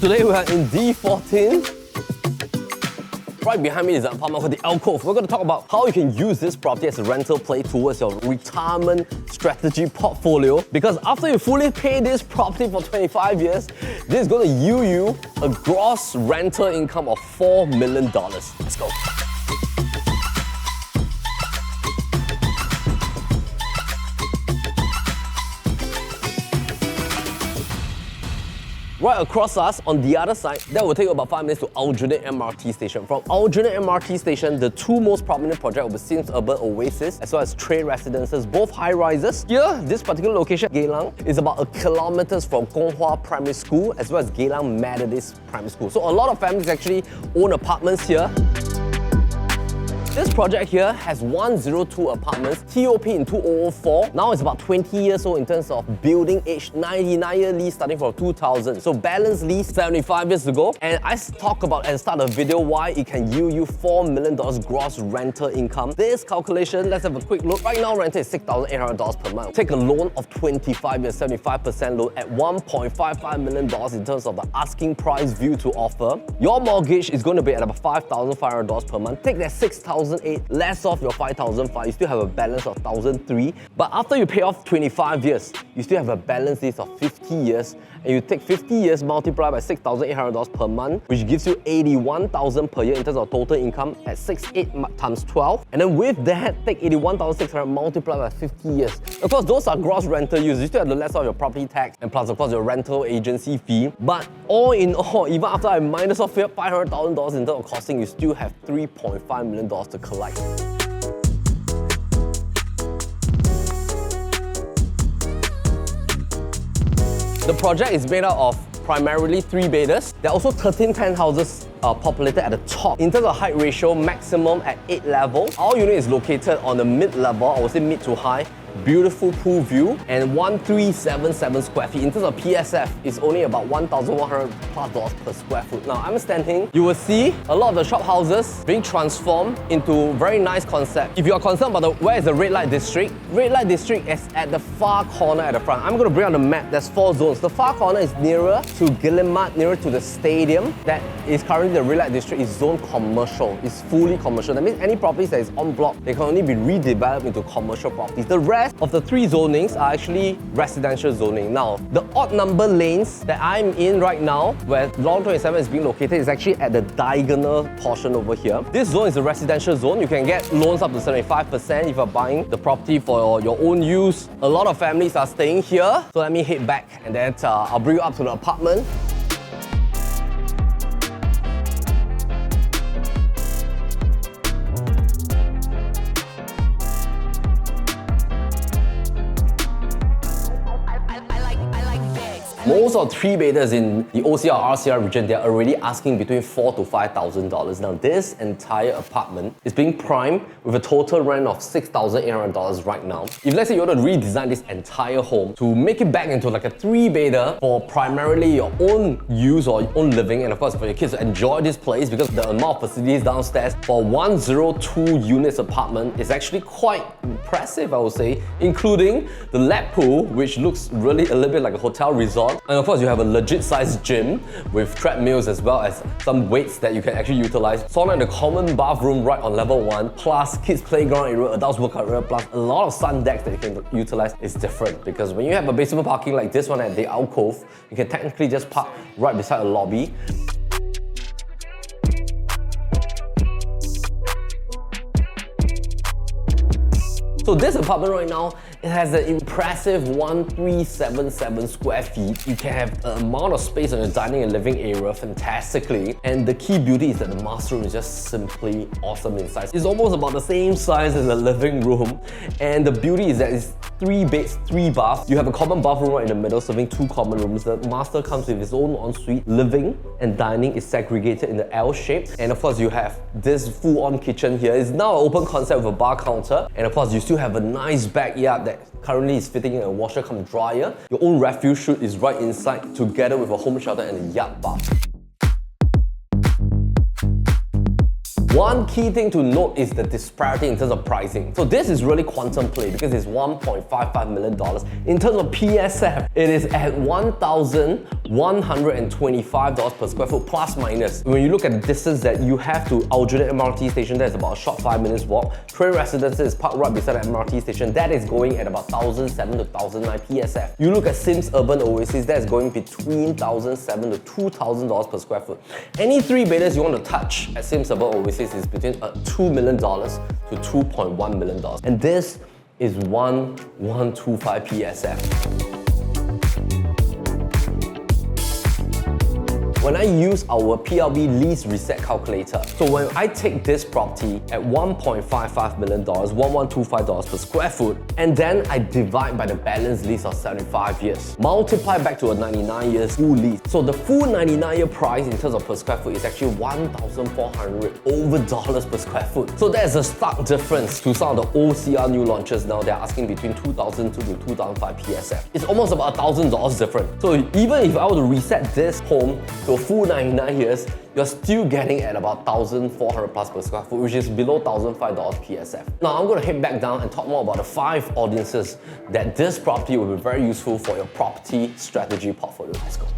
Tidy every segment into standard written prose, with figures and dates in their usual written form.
Today we are in D14. Right behind me is an apartment called the Alcove. We're going to talk about how you can use this property as a rental play towards your retirement strategy portfolio. Because after you fully pay this property for 25 years, this is going to yield you a gross rental income of $4 million. Let's go. Right across us, on the other side, that will take you about 5 minutes to Aljunied MRT station. From Aljunied MRT station, the two most prominent projects will be Sims Urban Oasis as well as trade residences, both high-rises. Here, this particular location, Geylang, is about 1 kilometer from Kong Hwa Primary School as well as Geylang Methodist Primary School. So a lot of families actually own apartments here. This project here has 102 apartments, TOP in 2004. Now it's about 20 years old in terms of building age, 99-year lease starting from 2000. So balance lease 75 years ago. And I talk about at the start of the video why it can yield you $4 million gross rental income. This calculation, let's have a quick look. Right now, rental is $6,800 per month. Take a loan of 25 years, 75% loan at $1.55 million in terms of the asking price view to offer. Your mortgage is going to be at about $5,500 per month. Take that $6,800 less off your $5,500, you still have a balance of $1,300. But after you pay off 25 years, you still have a balance lease of 50 years. And you take 50 years multiplied by $6,800 per month, which gives you $81,000 per year in terms of total income at 68 times 12. And then with that, take $81,600 multiplied by 50 years. Of course, those are gross rental use. You still have to less off your property tax and plus, of course, your rental agency fee. But all in all, even after I minus off $500,000 in terms of costing, you still have $3.5 million to collect. The project is made up of primarily 3-bedders. There are also 13 penthouses populated at the top. In terms of height ratio, maximum at 8 level. Our unit is located on the mid-level, I would say mid to high. Beautiful pool view and 1377 square feet. In terms of PSF, it's only about $1,100+ per square foot. Now, I'm standing, you will see a lot of the shop houses being transformed into very nice concept. If you are concerned about where is the red light district is at the far corner at the front. I'm going to bring on the map. There's 4 zones. The far corner is nearer to Guillemard, nearer to the stadium. That is currently the red light district is zone commercial. It's fully commercial. That means any properties that is on block, they can only be redeveloped into commercial properties. The rest of the 3 zonings are actually residential zoning. Now, the odd number lanes that I'm in right now, where Lorong 27 is being located, is actually at the diagonal portion over here. This zone is a residential zone. You can get loans up to 75% if you're buying the property for your own use. A lot of families are staying here. So let me head back and then I'll bring you up to the apartment. Most of 3-bedders in the OCR, RCR region, they're already asking between $4,000 to $5,000. Now, this entire apartment is being primed with a total rent of $6,800 right now. If let's say you want to redesign this entire home to make it back into like a 3-bedder for primarily your own use or your own living, and of course for your kids to enjoy this place, because the amount of facilities downstairs for 102 units apartment is actually quite impressive, I would say, including the lap pool, which looks really a little bit like a hotel resort. And of course, you have a legit sized gym with treadmills as well as some weights that you can actually utilize. Sauna in the common bathroom right on level 1, plus kids playground area, adults workout area, plus a lot of sun decks that you can utilize. Is different because when you have a basement parking like this one at the Alcove, you can technically just park right beside a lobby. So this apartment right now, it has an impressive 1377 square feet. You can have the amount of space on your dining and living area fantastically. And the key beauty is that the master room is just simply awesome in size. It's almost about the same size as the living room. And the beauty is that it's 3 beds, 3 baths. You have a common bathroom right in the middle, serving 2 common rooms. The master comes with its own ensuite. Living and dining is segregated in the L shape. And of course, you have this full-on kitchen here. It's now an open concept with a bar counter. And of course, you still have a nice backyard that currently is fitting in a washer cum dryer. Your own refuse chute is right inside, together with a home shelter and a yard bath. One key thing to note is the disparity in terms of pricing. So this is really quantum play because it's $1.55 million. In terms of PSF, it is at $1,125 per square foot plus minus. When you look at the distance that you have to Aljunied MRT station, that's about a short 5 minutes walk. Train Residences is parked right beside the MRT station. That is going at about 1,007 to 1,009 PSF. You look at Sims Urban Oasis, that's going between $1,007 to $2,000 per square foot. Any three bedders you want to touch at Sims Urban Oasis is between $2 million to $2.1 million. And this is 1,125 PSF. When I use our PLB lease reset calculator, so when I take this property at $1.55 million, $1,125 per square foot, and then I divide by the balance lease of 75 years, multiply back to a 99 years full lease. So the full 99-year price in terms of per square foot is actually $1,400 per square foot. So there's a stark difference to some of the OCR new launches now. They're asking between 2,002 to 2,005 PSF. It's almost about $1,000 different. So even if I were to reset this home to a full 99 years, you're still getting at about 1,400 plus per square foot, which is below $1,005 PSF. Now I'm going to head back down and talk more about the 5 audiences that this property will be very useful for your property strategy portfolio. Let's go.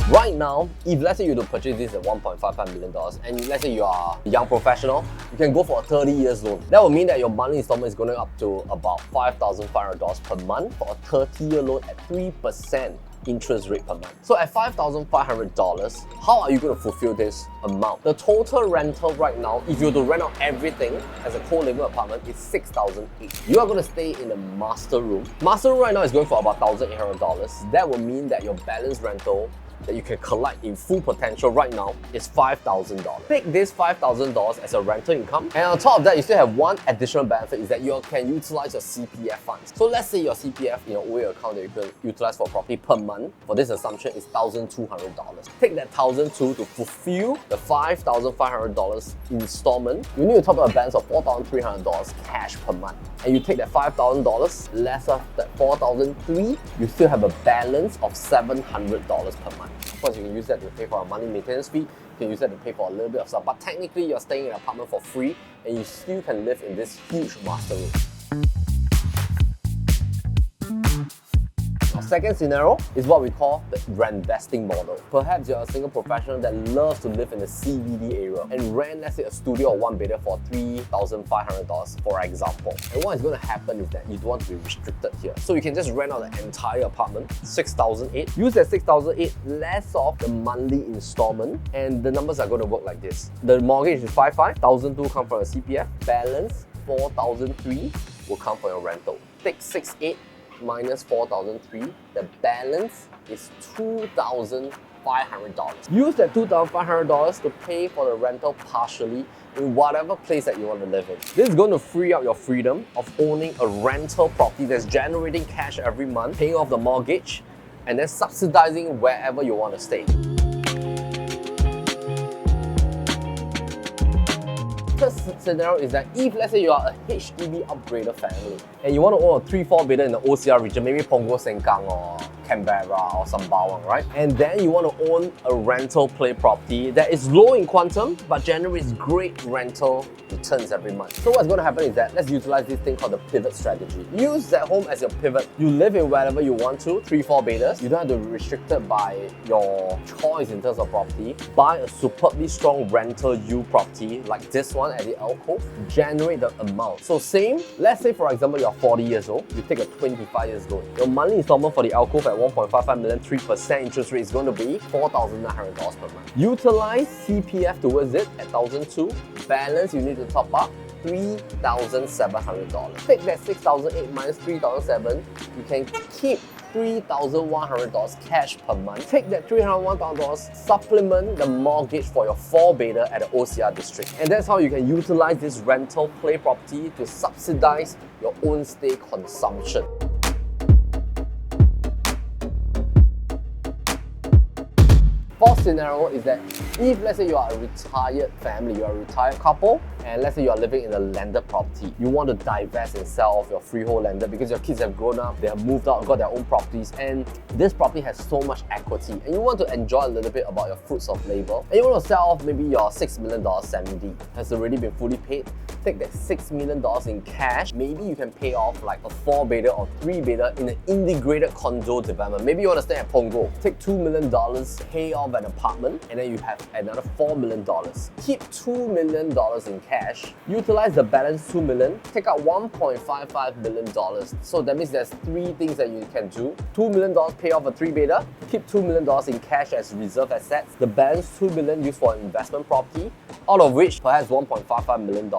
Right now, if let's say you don't purchase this at $1.55 million and let's say you are a young professional, you can go for a 30 years loan. That will mean that your monthly installment is going up to about $5,500 per month for a 30-year loan at 3% interest rate per month. So at $5,500, how are you going to fulfill this amount? The total rental right now, if you were to rent out everything as a co-living apartment, is $6,800. You are going to stay in the master room. Master room right now is going for about $1,800. That will mean that your balance rental that you can collect in full potential right now is $5,000. Take this $5,000 as a rental income, and on top of that, you still have one additional benefit is that you can utilize your CPF funds. So let's say your CPF in your OA account that you can utilize for property per month, for this assumption, is $1,200. Take that $1,200 to fulfill the $5,500 installment. You need to top up a balance of $4,300 cash per month. And you take that $5,000 less of that $4,300, you still have a balance of $700 per month. Of course, you can use that to pay for a monthly maintenance fee, you can use that to pay for a little bit of stuff, but technically you're staying in an apartment for free and you still can live in this huge master room. Our second scenario is what we call the rent-vesting model. Perhaps you're a single professional that loves to live in the CBD area and rent, let's say, a studio or one bedder for $3,500, for example. And what is going to happen is that you don't want to be restricted here. So you can just rent out the entire apartment, $6,800. Use that $6,800 less of the monthly installment, and the numbers are going to work like this. The mortgage is $5,500, $1,200 come from your CPF, balance $4,300 will come from your rental. Take $6,800 minus $4,300, the balance is $2,500. Use that $2,500 to pay for the rental partially in whatever place that you want to live in. This is going to free up your freedom of owning a rental property that's generating cash every month, paying off the mortgage, and then subsidizing wherever you want to stay. First scenario is that if let's say you are a HDB upgrader family and you want to own a 3-4 bedder in the OCR region, maybe Punggol Sengkang or Canberra or Sembawang, right? And then you want to own a rental play property that is low in quantum but generates great rental returns every month. So what's going to happen is that let's utilize this thing called the pivot strategy. Use that home as your pivot. You live in wherever you want to, 3-4 bedders. You don't have to be restricted by your choice in terms of property. Buy a superbly strong rental yield property like this one at the Alcove. Generate the amount. So same, let's say for example you're 40 years old, you take a 25 years loan. Your monthly installment for the Alcove at 1.55 million, 3% interest rate is going to be $4,900 per month. Utilize CPF towards it at $1,200. Balance you need to top up $3,700. Take that $6,800 minus $3,700, you can keep $3,100 cash per month. Take that $301,000, supplement the mortgage for your 4-bedder at the OCR district. And that's how you can utilize this rental play property to subsidize your own stay consumption. Fourth scenario is that if let's say you are a retired family, you are a retired couple, and let's say you are living in a landed property, you want to divest and sell off your freehold landed because your kids have grown up, they have moved out, got their own properties, and this property has so much equity, and you want to enjoy a little bit about your fruits of labor, and you want to sell off maybe your $6 million semi-D has already been fully paid. Take that $6 million in cash, maybe you can pay off like a 4-bedder or 3-bedder in an integrated condo development. Maybe you want to stay at Punggol. Take $2 million, pay off an apartment, and then you have another $4 million. Keep $2 million in cash, utilize the balance $2 million, take out $1.55 million. So that means there's 3 things that you can do. $2 million pay off a 3-bedder, keep $2 million in cash as reserve assets, the balance $2 million used for investment property, out of which perhaps $1.55 million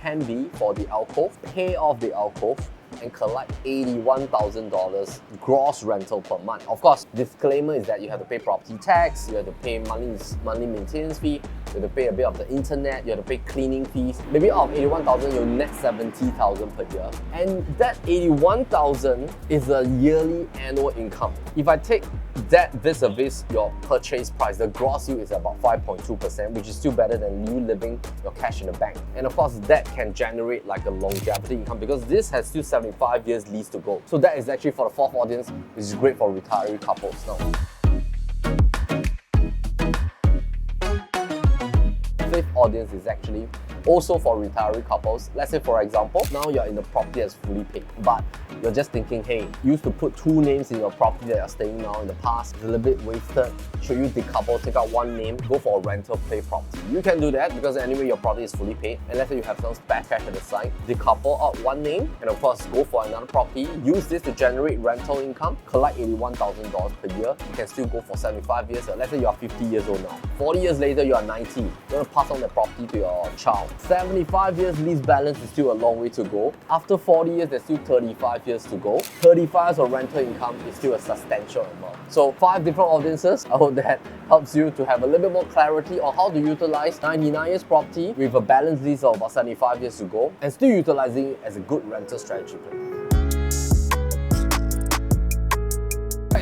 can be for the alcove, pay off the alcove, and collect $81,000 gross rental per month. Of course, disclaimer is that you have to pay property tax, you have to pay monthly maintenance fee, you have to pay a bit of the internet, you have to pay cleaning fees. Maybe out of 81,000, you'll net 70,000 per year. And that 81,000 is a yearly annual income. If I take that vis-a-vis your purchase price, the gross yield is about 5.2%, which is still better than you living your cash in the bank. And of course, that can generate like a longevity income because this has still 75 years lease to go. So that is actually for the fourth audience, which is great for retiree couples now. Fifth audience is actually also for retiree couples. Let's say for example, now you're in the property that's fully paid, but you're just thinking, hey, you used to put 2 names in your property that you're staying now in the past, it's a little bit wasted. Should you decouple, take out 1 name, go for a rental play property? You can do that because anyway your property is fully paid, and let's say you have some spare cash at the side, decouple out 1 name, and of course go for another property, use this to generate rental income, collect $81,000 per year. You can still go for 75 years. Let's say you are 50 years old now. 40 years later, you are 90. You want to pass on the property to your child. 75 years lease balance is still a long way to go. After 40 years, there's still 35 years to go. 35 years of rental income is still a substantial amount. So 5 different audiences. I hope that helps you to have a little bit more clarity on how to utilize 99 years property with a balance lease of about 75 years to go and still utilizing it as a good rental strategy.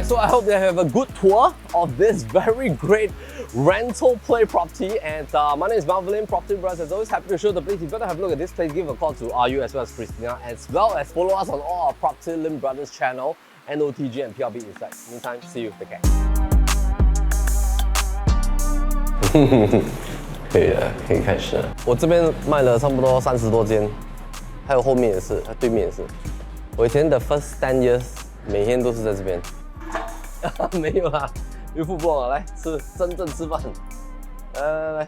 So I hope you have a good tour of this very great rental play property, and my name is Malvin, Property Brothers. As always, happy to show the place. If you better have a look at this place, give a call to RU as well as Christina, as well as follow us on all our Property Lim Brothers channel, NOTG and PRB Insight. Meantime, see you, take care. 可以了，可以开始了。我这边卖了差不多30多间，还有后面也是，对面也是。我以前的 first 10 years 每天都是在这边。没有啦，又付不了，来吃，真正吃饭。来来来。